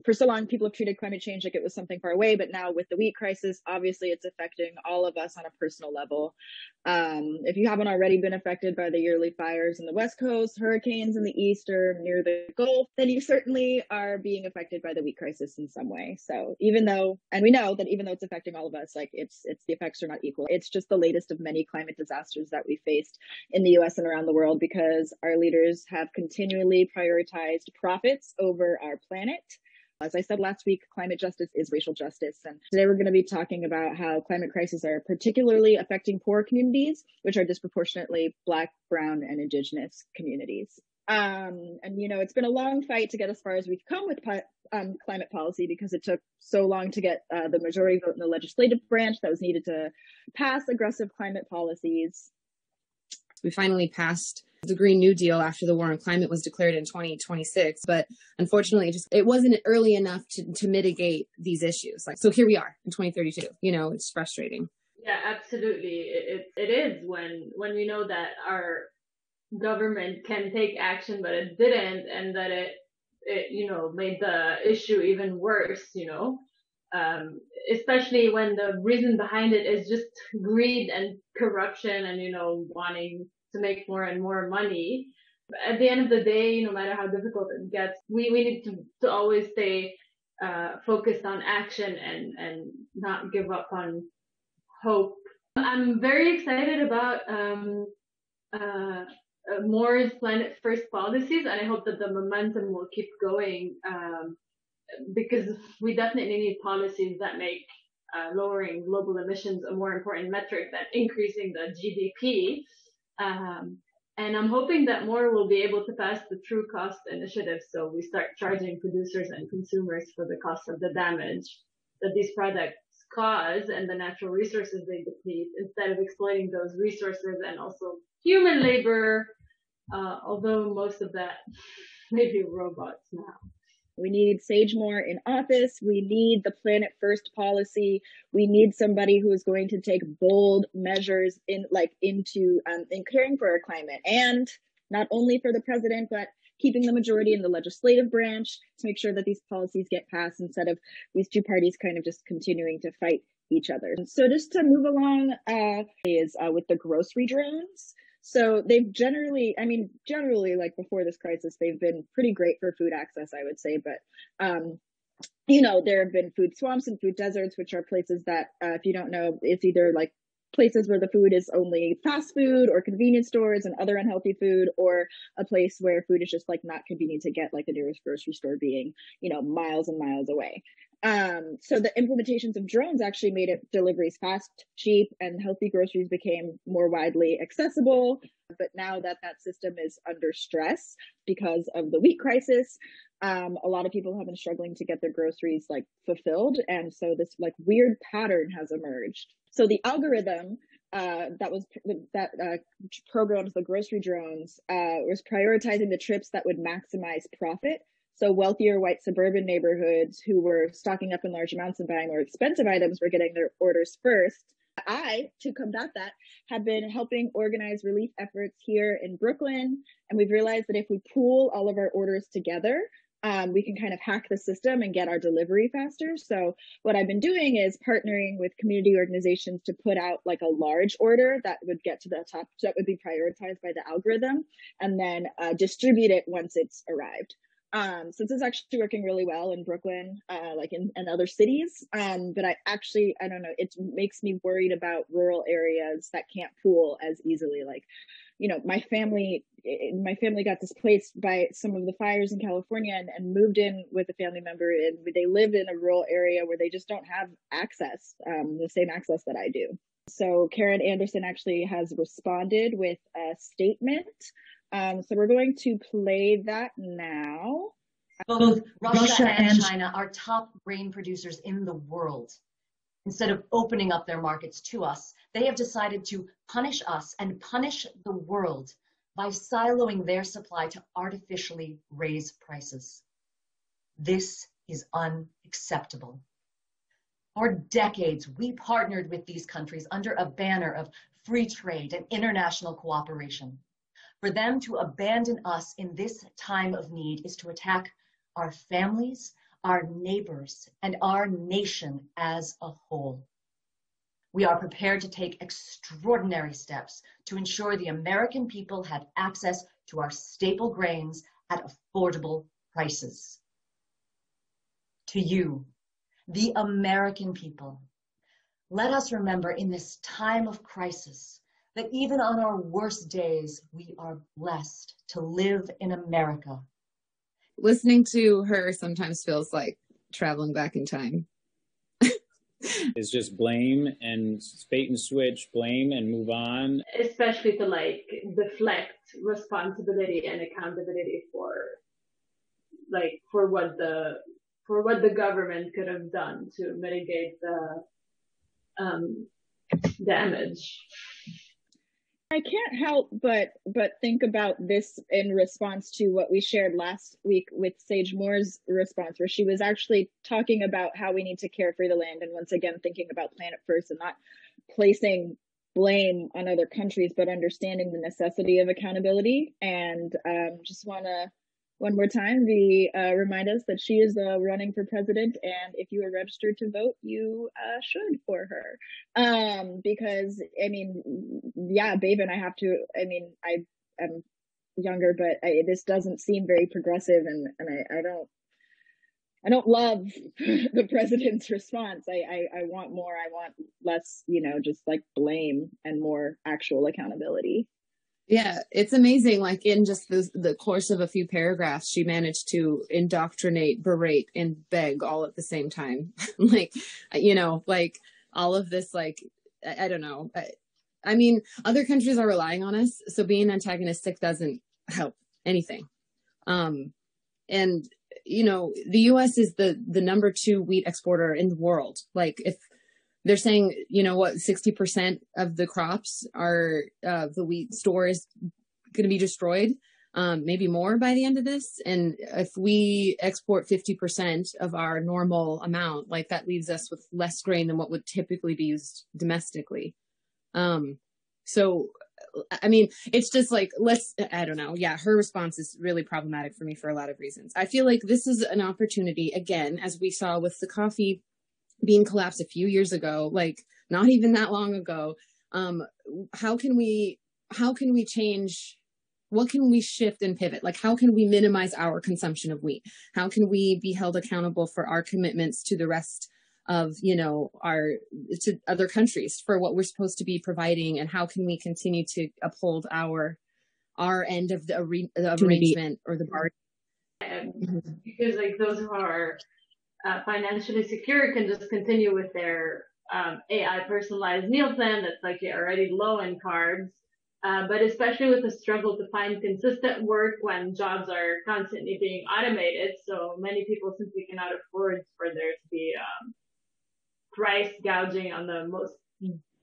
for so long, people have treated climate change like it was something far away, but now with the wheat crisis, obviously it's affecting all of us on a personal level. If you haven't already been affected by the yearly fires in the West Coast, hurricanes in the East or near the Gulf, then you certainly are being affected by the wheat crisis in some way. So even though, and we know that even though it's affecting all of us, like it's the effects are not equal. It's just the latest of many climate disasters that we faced in the US and around the world because our leaders have continually prioritized profits over our planet. As I said last week, climate justice is racial justice. And today we're going to be talking about how climate crises are particularly affecting poor communities, which are disproportionately Black, Brown, and Indigenous communities. And, you know, it's been a long fight to get as far as we've come with climate policy because it took so long to get the majority vote in the legislative branch that was needed to pass aggressive climate policies. We finally passed the Green New Deal after the War on Climate was declared in 2026. But unfortunately, it wasn't early enough to mitigate these issues. So here we are in 2032. You know, it's frustrating. Yeah, absolutely. It is when we know that our government can take action, but it didn't, and that it you know, made the issue even worse, you know. Especially when the reason behind it is just greed and corruption and, you know, wanting to make more and more money. At the end of the day, no matter how difficult it gets, we need to always stay focused on action and not give up on hope. I'm very excited about more Planet First policies, and I hope that the momentum will keep going because we definitely need policies that make lowering global emissions a more important metric than increasing the GDP. And I'm hoping that more will be able to pass the true cost initiative, so we start charging producers and consumers for the cost of the damage that these products cause and the natural resources they deplete, instead of exploiting those resources and also human labor, although most of that may be robots now. We need Sagemore in office. We need the Planet First policy. We need somebody who is going to take bold measures into caring for our climate, and not only for the president, but keeping the majority in the legislative branch to make sure that these policies get passed instead of these two parties kind of just continuing to fight each other. So just to move along with the grocery drones. So they've generally, like before this crisis, they've been pretty great for food access, I would say. But, you know, there have been food swamps and food deserts, which are places that, if you don't know, it's either like places where the food is only fast food or convenience stores and other unhealthy food, or a place where food is just like not convenient to get, like the nearest grocery store being, you know, miles and miles away. So the implementations of drones actually made deliveries fast, cheap, and healthy groceries became more widely accessible. But now that system is under stress because of the wheat crisis, a lot of people have been struggling to get their groceries like fulfilled. And so this like weird pattern has emerged. So the algorithm that programs the grocery drones was prioritizing the trips that would maximize profit. So wealthier white suburban neighborhoods who were stocking up in large amounts and buying more expensive items were getting their orders first. To combat that, have been helping organize relief efforts here in Brooklyn. And we've realized that if we pool all of our orders together, we can kind of hack the system and get our delivery faster. So what I've been doing is partnering with community organizations to put out like a large order that would get to the top, that would be prioritized by the algorithm, and then distribute it once it's arrived. So this is actually working really well in Brooklyn, like in other cities. But I don't know, it makes me worried about rural areas that can't pool as easily. Like, you know, my family got displaced by some of the fires in California and moved in with a family member, and they live in a rural area where they just don't have access, the same access that I do. So Karen Anderson actually has responded with a statement. So we're going to play that now. Both Russia and China are top grain producers in the world. Instead of opening up their markets to us, they have decided to punish us and punish the world by siloing their supply to artificially raise prices. This is unacceptable. For decades, we partnered with these countries under a banner of free trade and international cooperation. For them to abandon us in this time of need is to attack our families, our neighbors, and our nation as a whole. We are prepared to take extraordinary steps to ensure the American people have access to our staple grains at affordable prices. To you, the American people, let us remember in this time of crisis that even on our worst days, we are blessed to live in America. Listening to her sometimes feels like traveling back in time. It's just blame and bait and switch, blame and move on. Especially to like deflect responsibility and accountability for what the government could have done to mitigate the damage. I can't help but think about this in response to what we shared last week with Sage Moore's response, where she was actually talking about how we need to care for the land, and once again thinking about planet first and not placing blame on other countries, but understanding the necessity of accountability. And just want to one more time remind us that she is running for president, and if you are registered to vote, you should for her. Because I mean, yeah, babe, and I have to. I mean, I am younger, but this doesn't seem very progressive, and I don't love the president's response. I want more. I want less, just like blame and more actual accountability. Yeah, it's amazing. Like in just the course of a few paragraphs, she managed to indoctrinate, berate, and beg all at the same time. Like all of this, like, I don't know. I mean, other countries are relying on us, so being antagonistic doesn't help anything. And, the U.S. is the number 2 wheat exporter in the world. Like if they're saying, 60% of the crops are, the wheat store is going to be destroyed, maybe more by the end of this. And if we export 50% of our normal amount, like that leaves us with less grain than what would typically be used domestically. So, I mean, it's just like, I don't know. Yeah, her response is really problematic for me for a lot of reasons. I feel like this is an opportunity, again, as we saw with the coffee bean collapse a few years ago, like not even that long ago. How can we change? What can we shift and pivot? Like, how can we minimize our consumption of wheat? How can we be held accountable for our commitments to the rest of, to other countries for what we're supposed to be providing? And how can we continue to uphold our end of the arrangement or the bargain? Because like those who are financially secure can just continue with their AI personalized meal plan that's like already low in carbs. But especially with the struggle to find consistent work when jobs are constantly being automated, so many people simply cannot afford for there to be price gouging on the most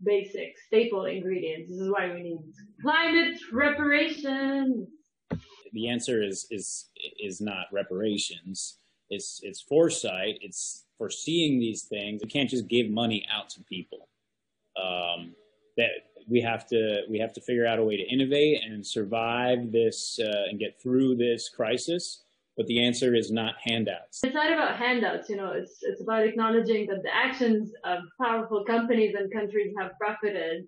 basic staple ingredients. This is why we need climate reparations. The answer is not reparations. It's foresight. It's foreseeing these things. We can't just give money out to people. That we have to figure out a way to innovate and survive this and get through this crisis. But the answer is not handouts. It's not about handouts, it's about acknowledging that the actions of powerful companies and countries have profited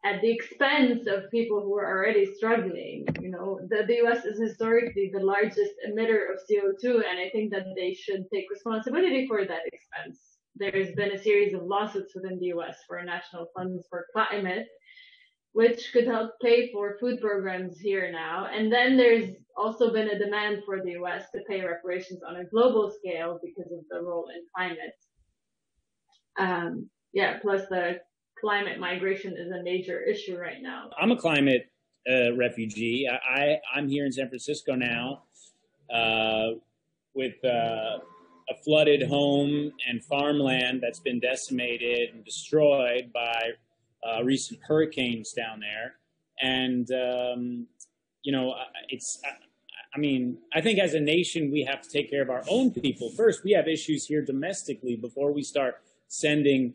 at the expense of people who are already struggling. The U.S. is historically the largest emitter of CO2, and I think that they should take responsibility for that expense. There's been a series of lawsuits within the U.S. for national funds for climate, which could help pay for food programs here now. And then there's also been a demand for the U.S. to pay reparations on a global scale because of the role in climate. Plus the climate migration is a major issue right now. I'm a climate refugee. I'm here in San Francisco now with a flooded home and farmland that's been decimated and destroyed by recent hurricanes down there. And, I think as a nation, we have to take care of our own people first. We have issues here domestically before we start sending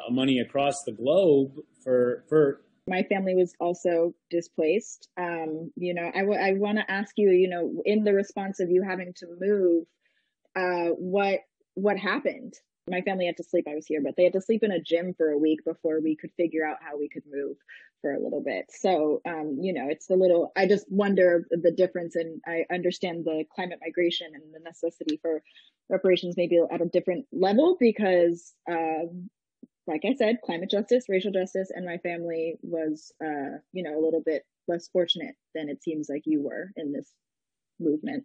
money across the globe for. My family was also displaced. I want to ask you, in the response of you having to move what happened. My family had to sleep. I was here, but they had to sleep in a gym for a week before we could figure out how we could move for a little bit. So, it's a little, I just wonder the difference. And I understand the climate migration and the necessity for reparations maybe at a different level because, like I said, climate justice, racial justice, and my family was, a little bit less fortunate than it seems like you were in this movement.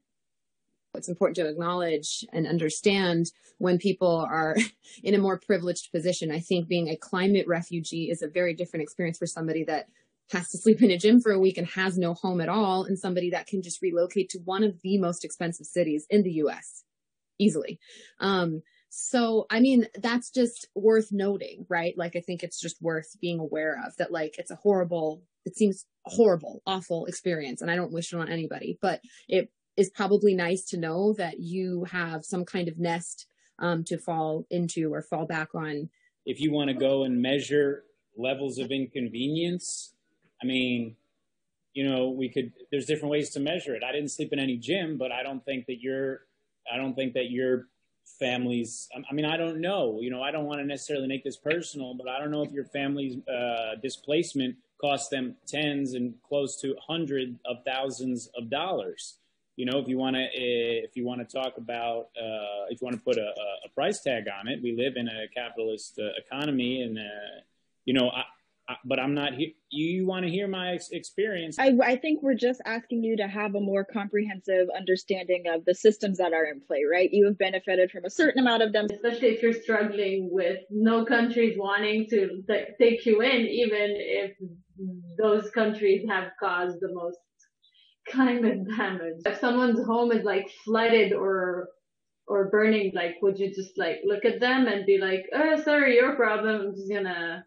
It's important to acknowledge and understand when people are in a more privileged position. I think being a climate refugee is a very different experience for somebody that has to sleep in a gym for a week and has no home at all, and somebody that can just relocate to one of the most expensive cities in the US easily. So, I mean, that's just worth noting, right? Like, I think it's just worth being aware of that, like, it seems horrible, awful experience. And I don't wish it on anybody, but it is probably nice to know that you have some kind of nest to fall into or fall back on. If you want to go and measure levels of inconvenience, I mean, there's different ways to measure it. I didn't sleep in any gym, but I don't think that your family's, I mean, I don't know, I don't want to necessarily make this personal, but I don't know if your family's displacement cost them tens and close to hundreds of thousands of dollars. If you want to talk about, if you want to put a price tag on it, we live in a capitalist economy, and but I'm not here. You want to hear my experience? I think we're just asking you to have a more comprehensive understanding of the systems that are in play, right? You have benefited from a certain amount of them, especially if you're struggling with no countries wanting to take you in, even if those countries have caused the most climate damage. If someone's home is like flooded or burning, like, would you just like look at them and be like, oh, sorry, your problem, I'm just gonna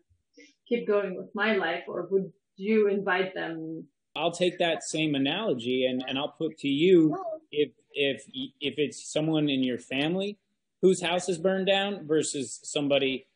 keep going with my life? Or would you invite them? I'll take that same analogy and I'll put to you, if it's someone in your family whose house is burned down versus somebody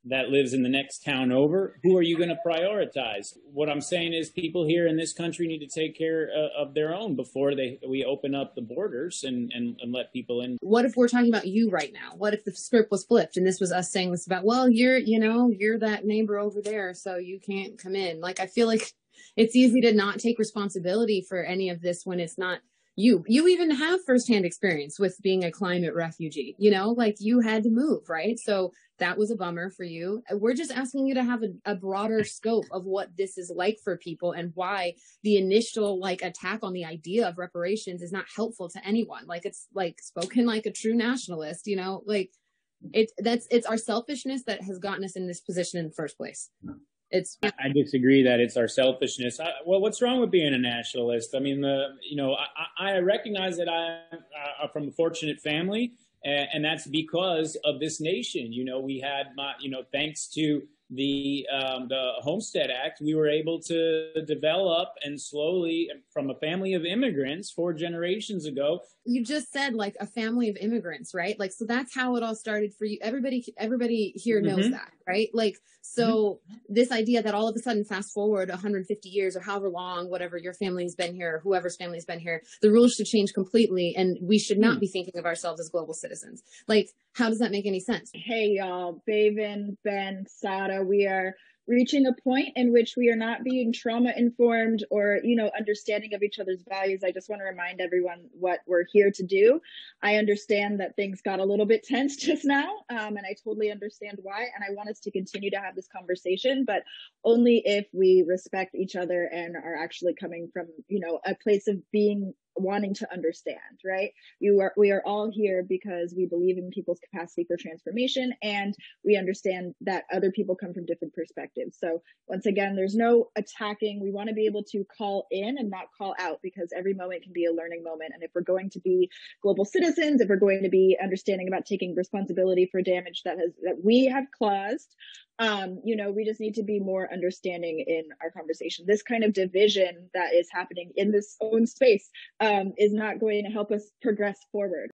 that lives in the next town over, who are you going to prioritize? What I'm saying is people here in this country need to take care of their own before we open up the borders and let people in. What if we're talking about you right now? What if the script was flipped and this was us saying this about, well, you're that neighbor over there, so you can't come in. Like, I feel like it's easy to not take responsibility for any of this when it's not you. You even have firsthand experience with being a climate refugee, like you had to move, right? So that was a bummer for you. We're just asking you to have a broader scope of what this is like for people and why the initial attack on the idea of reparations is not helpful to anyone. Like, it's like spoken like a true nationalist, it's our selfishness that has gotten us in this position in the first place. I disagree that it's our selfishness. Well, what's wrong with being a nationalist? I mean, I recognize that I'm from a fortunate family, and that's because of this nation. We had thanks to the Homestead Act, we were able to develop and slowly, from a family of immigrants 4 generations ago. You just said like a family of immigrants, right? Like, so that's how it all started for you. Everybody here knows that, right? Like, so this idea that all of a sudden, fast forward 150 years or however long, whatever your family's been here, whoever's family's been here, the rules should change completely. And we should not be thinking of ourselves as global citizens. Like, how does that make any sense? Hey, y'all, Baven, Ben, Sada, we are reaching a point in which we are not being trauma informed or, understanding of each other's values. I just want to remind everyone what we're here to do. I understand that things got a little bit tense just now, and I totally understand why. And I want us to continue to have this conversation, but only if we respect each other and are actually coming from, a place of wanting to understand, right? We are all here because we believe in people's capacity for transformation, and we understand that other people come from different perspectives. So once again, there's no attacking. We want to be able to call in and not call out, because every moment can be a learning moment. And if we're going to be global citizens, if we're going to be understanding about taking responsibility for damage that we have caused, we just need to be more understanding in our conversation. This kind of division that is happening in this own space is not going to help us progress forward.